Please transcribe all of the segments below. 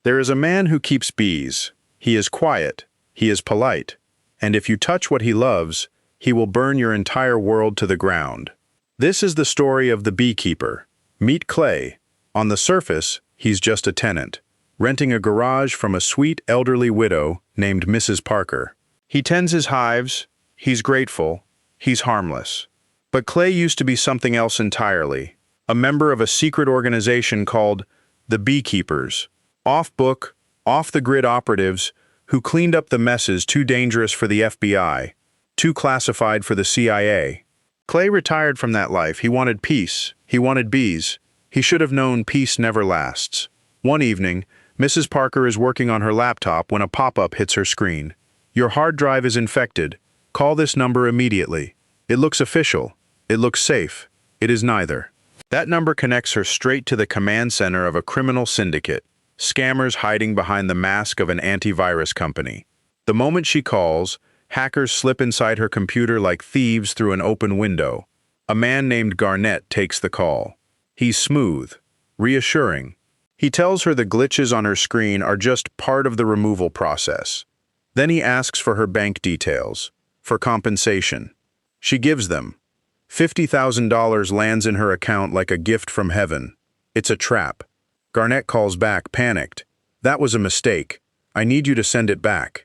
There is a man who keeps bees. He is quiet, he is polite, and if you touch what he loves, he will burn your entire world to the ground. This is the story of the beekeeper. Meet Clay. On the surface, he's just a tenant, renting a garage from a sweet elderly widow named Mrs. Parker. He tends his hives, he's grateful, he's harmless. But Clay used to be something else entirely, a member of a secret organization called the Beekeepers, off-book, off-the-grid operatives who cleaned up the messes too dangerous for the FBI, too classified for the CIA. Clay retired from that life. He wanted peace. He wanted bees. He should have known peace never lasts. One evening, Mrs. Parker is working on her laptop when a pop-up hits her screen. Your hard drive is infected. Call this number immediately. It looks official. It looks safe. It is neither. That number connects her straight to the command center of a criminal syndicate, scammers hiding behind the mask of an antivirus company. The moment she calls, hackers slip inside her computer like thieves through an open window. A man named Garnett takes the call. He's smooth, reassuring. He tells her the glitches on her screen are just part of the removal process. Then he asks for her bank details, for compensation. She gives them. $50,000 lands in her account like a gift from heaven. It's a trap. Garnett calls back, panicked. That was a mistake. I need you to send it back.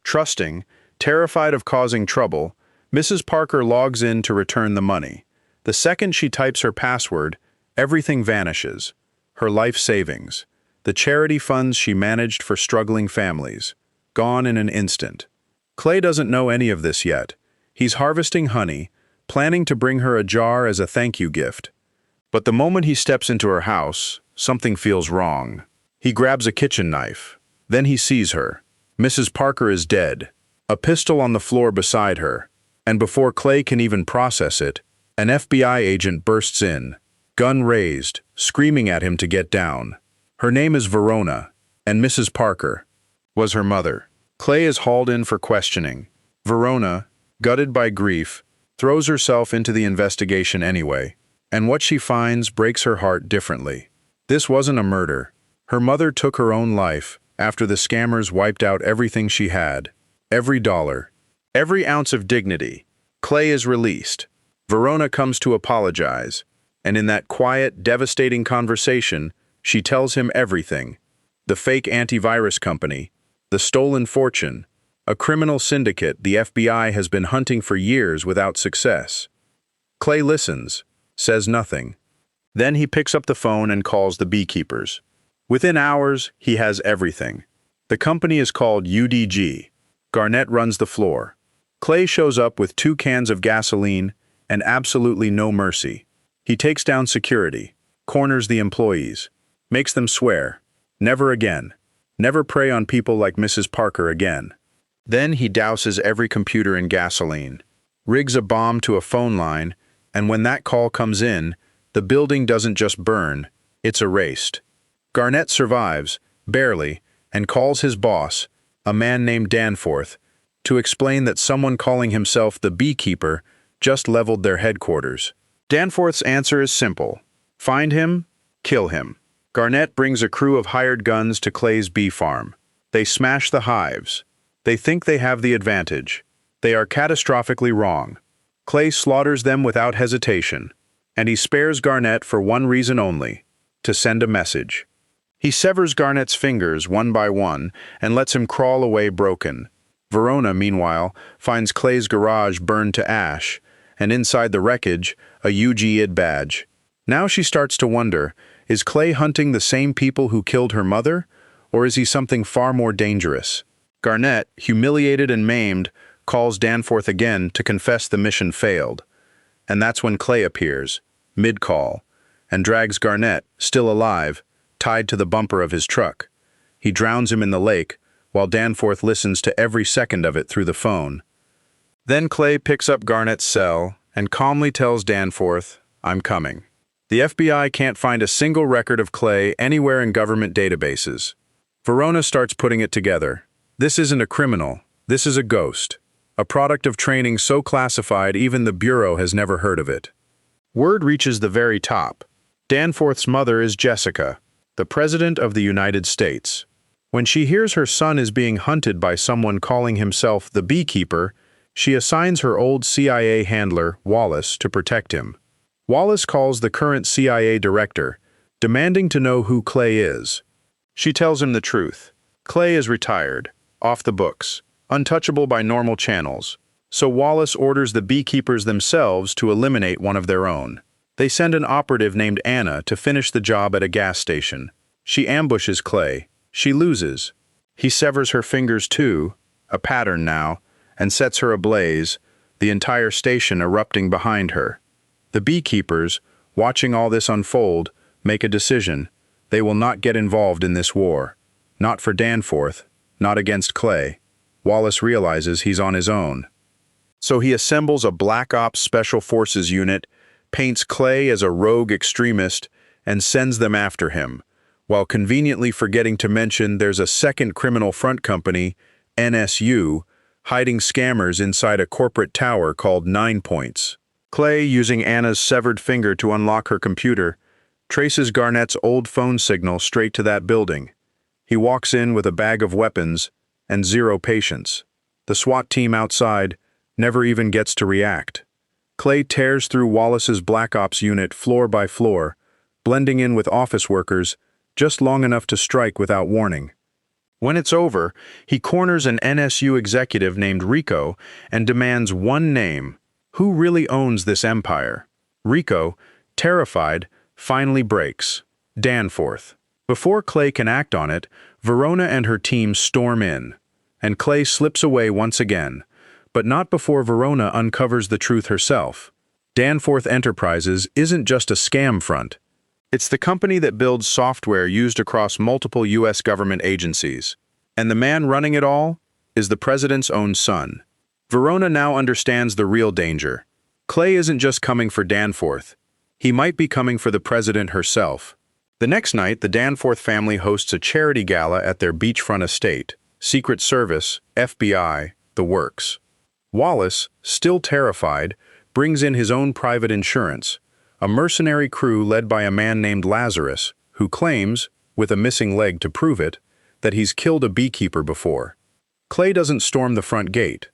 Trusting, terrified of causing trouble, Mrs. Parker logs in to return the money. The second she types her password, everything vanishes. Her life savings, the charity funds she managed for struggling families, gone in an instant. Clay doesn't know any of this yet. He's harvesting honey, planning to bring her a jar as a thank you gift. But the moment he steps into her house, something feels wrong. He grabs a kitchen knife. Then he sees her. Mrs. Parker is dead, a pistol on the floor beside her, and before Clay can even process it, an FBI agent bursts in, gun raised, screaming at him to get down. Her name is Verona, and Mrs. Parker was her mother. Clay is hauled in for questioning. Verona, gutted by grief, throws herself into the investigation anyway, and what she finds breaks her heart differently. This wasn't a murder. Her mother took her own life after the scammers wiped out everything she had, every dollar, every ounce of dignity. Clay is released. Verona comes to apologize, and in that quiet, devastating conversation, she tells him everything. The fake antivirus company, the stolen fortune, a criminal syndicate the FBI has been hunting for years without success. Clay listens, says nothing. Then he picks up the phone and calls the Beekeepers. Within hours, he has everything. The company is called UDG. Garnett runs the floor. Clay shows up with 2 cans of gasoline and absolutely no mercy. He takes down security, corners the employees, makes them swear, never again, never prey on people like Mrs. Parker again. Then he douses every computer in gasoline, rigs a bomb to a phone line, and when that call comes in, the building doesn't just burn, it's erased. Garnett survives, barely, and calls his boss, a man named Danforth, to explain that someone calling himself the Beekeeper just leveled their headquarters. Danforth's answer is simple. Find him, kill him. Garnett brings a crew of hired guns to Clay's bee farm. They smash the hives. They think they have the advantage. They are catastrophically wrong. Clay slaughters them without hesitation, and he spares Garnett for one reason only, to send a message. He severs Garnett's fingers one by one and lets him crawl away broken. Verona, meanwhile, finds Clay's garage burned to ash, and inside the wreckage, a UGID badge. Now she starts to wonder, is Clay hunting the same people who killed her mother, or is he something far more dangerous? Garnett, humiliated and maimed, calls Danforth again to confess the mission failed. And that's when Clay appears, mid-call, and drags Garnett, still alive, tied to the bumper of his truck. He drowns him in the lake, while Danforth listens to every second of it through the phone. Then Clay picks up Garnett's cell and calmly tells Danforth, "I'm coming." The FBI can't find a single record of Clay anywhere in government databases. Verona starts putting it together. This isn't a criminal, this is a ghost. A product of training so classified even the Bureau has never heard of it. Word reaches the very top. Danforth's mother is Jessica, the President of the United States. When she hears her son is being hunted by someone calling himself the Beekeeper, she assigns her old CIA handler, Wallace, to protect him. Wallace calls the current CIA director, demanding to know who Clay is. She tells him the truth. Clay is retired, off the books, untouchable by normal channels, so Wallace orders the Beekeepers themselves to eliminate one of their own. They send an operative named Anna to finish the job at a gas station. She ambushes Clay. She loses. He severs her fingers too, a pattern now, and sets her ablaze, the entire station erupting behind her. The Beekeepers, watching all this unfold, make a decision. They will not get involved in this war. Not for Danforth, not against Clay. Wallace realizes he's on his own. So he assembles a Black Ops Special Forces unit, paints Clay as a rogue extremist, and sends them after him, while conveniently forgetting to mention there's a second criminal front company, NSU, hiding scammers inside a corporate tower called 9 Points. Clay, using Anna's severed finger to unlock her computer, traces Garnett's old phone signal straight to that building. He walks in with a bag of weapons and zero patience. The SWAT team outside never even gets to react. Clay tears through Wallace's Black Ops unit floor by floor, blending in with office workers, just long enough to strike without warning. When it's over, he corners an NSU executive named Rico and demands one name. Who really owns this empire? Rico, terrified, finally breaks. Danforth. Before Clay can act on it, Verona and her team storm in, and Clay slips away once again, but not before Verona uncovers the truth herself. Danforth Enterprises isn't just a scam front. It's the company that builds software used across multiple U.S. government agencies. And the man running it all is the president's own son. Verona now understands the real danger. Clay isn't just coming for Danforth. He might be coming for the president herself. The next night, the Danforth family hosts a charity gala at their beachfront estate. Secret Service, FBI, the works. Wallace, still terrified, brings in his own private insurance, a mercenary crew led by a man named Lazarus, who claims, with a missing leg to prove it, that he's killed a beekeeper before. Clay doesn't storm the front gate.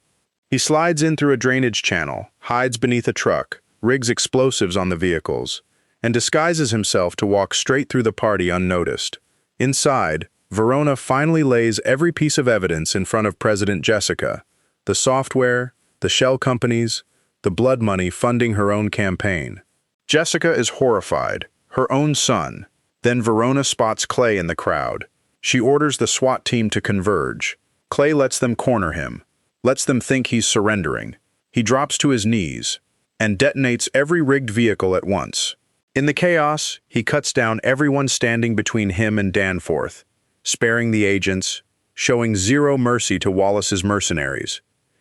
He slides in through a drainage channel, hides beneath a truck, rigs explosives on the vehicles, and disguises himself to walk straight through the party unnoticed. Inside, Verona finally lays every piece of evidence in front of President Jessica: the software, the shell companies, the blood money funding her own campaign. Jessica is horrified, her own son. Then Verona spots Clay in the crowd. She orders the SWAT team to converge. Clay lets them corner him, lets them think he's surrendering. He drops to his knees and detonates every rigged vehicle at once. In the chaos, he cuts down everyone standing between him and Danforth, sparing the agents, showing zero mercy to Wallace's mercenaries.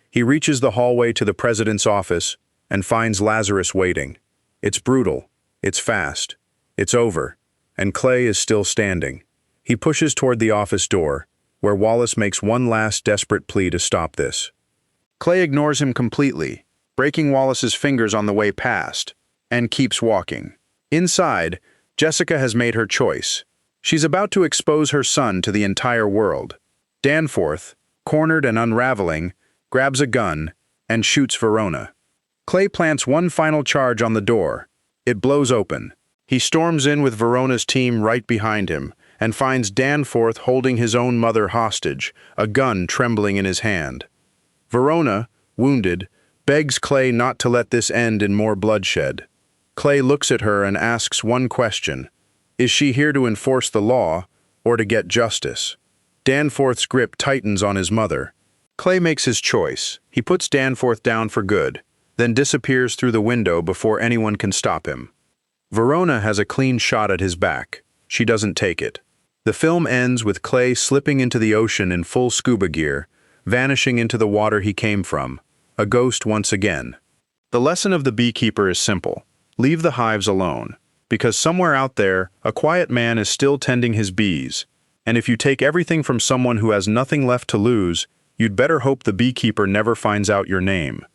He reaches the hallway to the president's office and finds Lazarus waiting. It's brutal, it's fast, it's over, and Clay is still standing. He pushes toward the office door, where Wallace makes one last desperate plea to stop this. Clay ignores him completely, breaking Wallace's fingers on the way past, and keeps walking. Inside, Jessica has made her choice. She's about to expose her son to the entire world. Danforth, cornered and unraveling, grabs a gun and shoots Verona. Clay plants one final charge on the door. It blows open. He storms in with Verona's team right behind him and finds Danforth holding his own mother hostage, a gun trembling in his hand. Verona, wounded, begs Clay not to let this end in more bloodshed. Clay looks at her and asks one question: is she here to enforce the law or to get justice? Danforth's grip tightens on his mother. Clay makes his choice. He puts Danforth down for good, then disappears through the window before anyone can stop him. Verona has a clean shot at his back. She doesn't take it. The film ends with Clay slipping into the ocean in full scuba gear, vanishing into the water he came from, a ghost once again. The lesson of the Beekeeper is simple: leave the hives alone, because somewhere out there, a quiet man is still tending his bees, and if you take everything from someone who has nothing left to lose, you'd better hope the Beekeeper never finds out your name.